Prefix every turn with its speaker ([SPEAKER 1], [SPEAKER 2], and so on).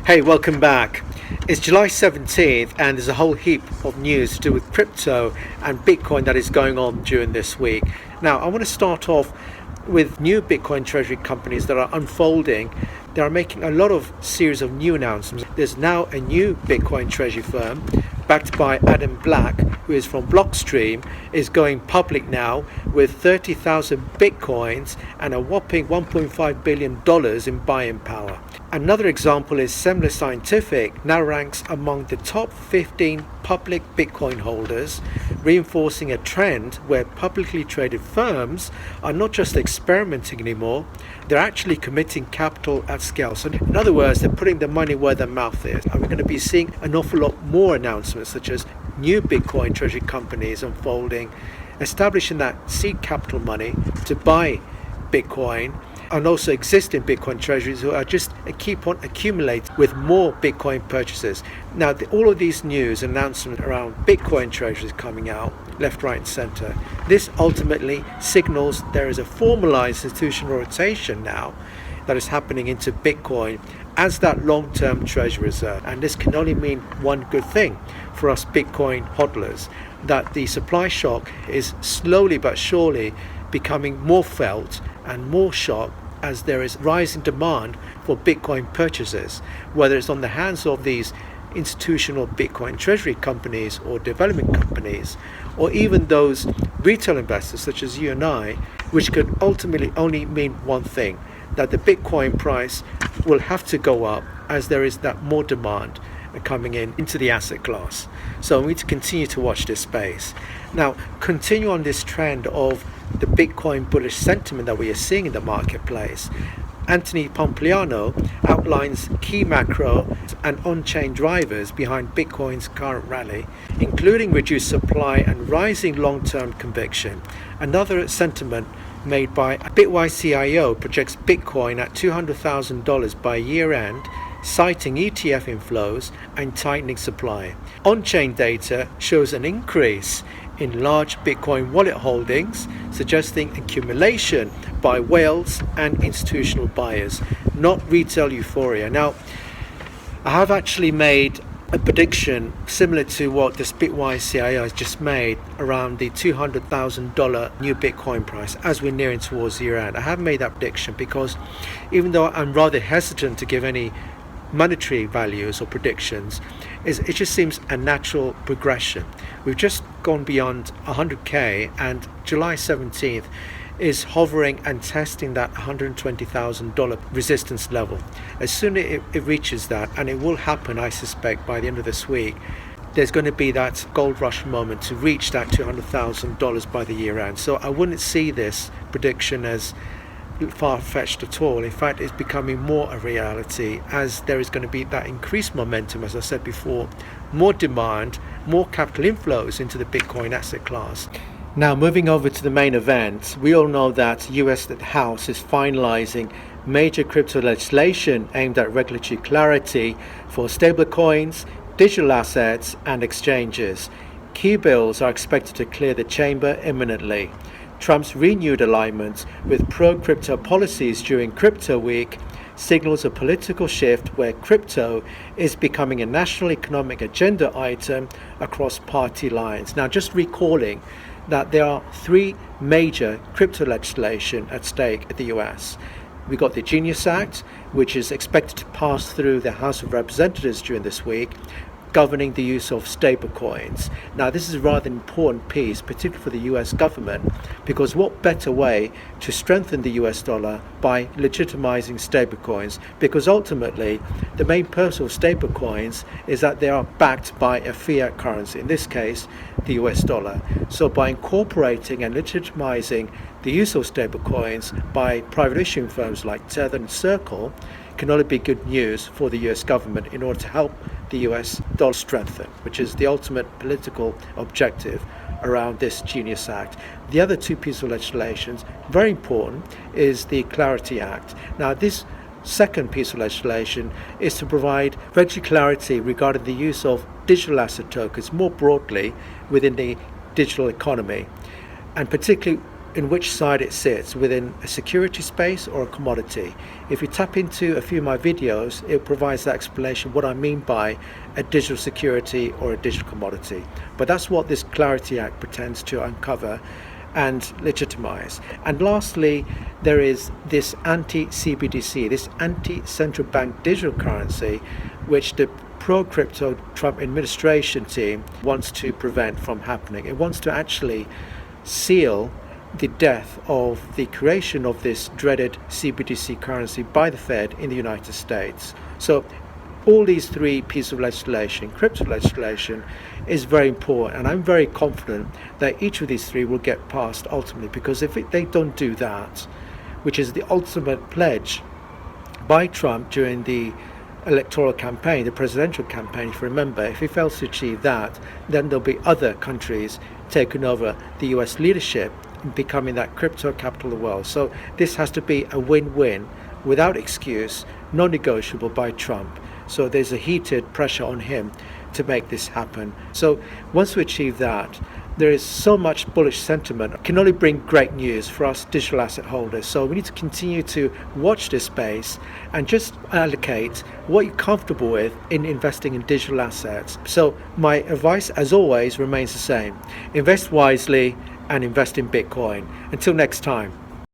[SPEAKER 1] Hey, welcome back. It's July 17th and there's a whole heap of news to do with crypto and Bitcoin that is going on during this week. Now, I want to start off with new Bitcoin treasury companies that are unfolding. They are making a lot of series of new announcements. There's now a new Bitcoin treasury firm backed by Adam Black, who is from Blockstream, is going public now with 30,000 Bitcoins and a whopping $1.5 billion in buying power. Another example is Semler Scientific now ranks among the top 15 public Bitcoin holders, reinforcing a trend where publicly traded firms are not just experimenting anymore, they're actually committing capital at scale. So in other words, they're putting the money where their mouth is. And we're going to be seeing an awful lot more announcements such as new Bitcoin treasury companies unfolding, establishing that seed capital money to buy Bitcoin, and also existing Bitcoin treasuries who are just keep on accumulating with more Bitcoin purchases. Now, all of these news announcements around Bitcoin treasuries coming out left, right and center, this ultimately signals there is a formalized institutional rotation now that is happening into Bitcoin as that long-term treasury reserve. And this can only mean one good thing for us Bitcoin hodlers, that the supply shock is slowly but surely becoming more felt and more shocked as there is rising demand for Bitcoin purchases, whether it's on the hands of these institutional Bitcoin treasury companies or development companies, or even those retail investors such as you and I, which could ultimately only mean one thing, that the Bitcoin price will have to go up as there is that more demand coming into the asset class. So we need to continue to watch this space. Now, continue on this trend of the Bitcoin bullish sentiment that we are seeing in the marketplace. Anthony Pompliano outlines key macro and on-chain drivers behind Bitcoin's current rally, including reduced supply and rising long-term conviction. Another sentiment made by Bitwise CIO projects Bitcoin at $200,000 by year-end, citing ETF inflows and tightening supply. On-chain data shows an increase in large Bitcoin wallet holdings, suggesting accumulation by whales and institutional buyers, not retail euphoria. Now, I have actually made a prediction similar to what this Bitwise CIO has just made around the $200,000 new Bitcoin price as we're nearing towards year end. I have made that prediction because even though I'm rather hesitant to give any monetary values or predictions, it just seems a natural progression. We've just gone beyond 100k and July 17th is hovering and testing that $120,000 resistance level. As soon as it reaches that, and it will happen I suspect by the end of this week, there's going to be that gold rush moment to reach that $200,000 by the year end. So I wouldn't see this prediction as far-fetched at all. In fact, it's becoming more a reality as there is going to be that increased momentum, as I said before, more demand, more capital inflows into the Bitcoin asset class. Now, moving over to the main event, we all know that US House is finalizing major crypto legislation aimed at regulatory clarity for stablecoins, digital assets and exchanges. Key bills are expected to clear the chamber imminently. Trump's renewed alignment with pro-crypto policies during Crypto Week signals a political shift where crypto is becoming a national economic agenda item across party lines. Now, just recalling that there are three major crypto legislation at stake at the US. We got the Genius Act, which is expected to pass through the House of Representatives during this week, governing the use of stablecoins. Now, this is a rather important piece, particularly for the US government, because what better way to strengthen the US dollar by legitimizing stablecoins? Because ultimately, the main purpose of stablecoins is that they are backed by a fiat currency, in this case, the US dollar. So by incorporating and legitimizing the use of stablecoins by private issuing firms like Tether and Circle, can only be good news for the US government in order to help the US dollar strengthen, which is the ultimate political objective around this Genius Act. The other two pieces of legislation, very important, is the Clarity Act. Now, this second piece of legislation is to provide regulatory clarity regarding the use of digital asset tokens more broadly within the digital economy, and particularly in which side it sits within a security space or a commodity. If you tap into a few of my videos, it provides that explanation what I mean by a digital security or a digital commodity. But that's what this Clarity Act pretends to uncover and legitimize. And lastly, there is this anti-CBDC, this anti-central bank digital currency, which the pro-crypto Trump administration team wants to prevent from happening. It wants to actually seal the death of the creation of this dreaded CBDC currency by the Fed in the United States. So all these three pieces of legislation, crypto legislation, is very important, and I'm very confident that each of these three will get passed ultimately, because if they don't do that, which is the ultimate pledge by Trump during the electoral campaign, the presidential campaign, if you remember, if he fails to achieve that, then there'll be other countries taking over the US leadership and becoming that crypto capital of the world. So this has to be a win-win, without excuse, non-negotiable by Trump. So there's a heated pressure on him to make this happen. So once we achieve that, there is so much bullish sentiment. It can only bring great news for us digital asset holders. So we need to continue to watch this space and just allocate what you're comfortable with in investing in digital assets. So my advice, as always, remains the same. Invest wisely and invest in Bitcoin. Until next time.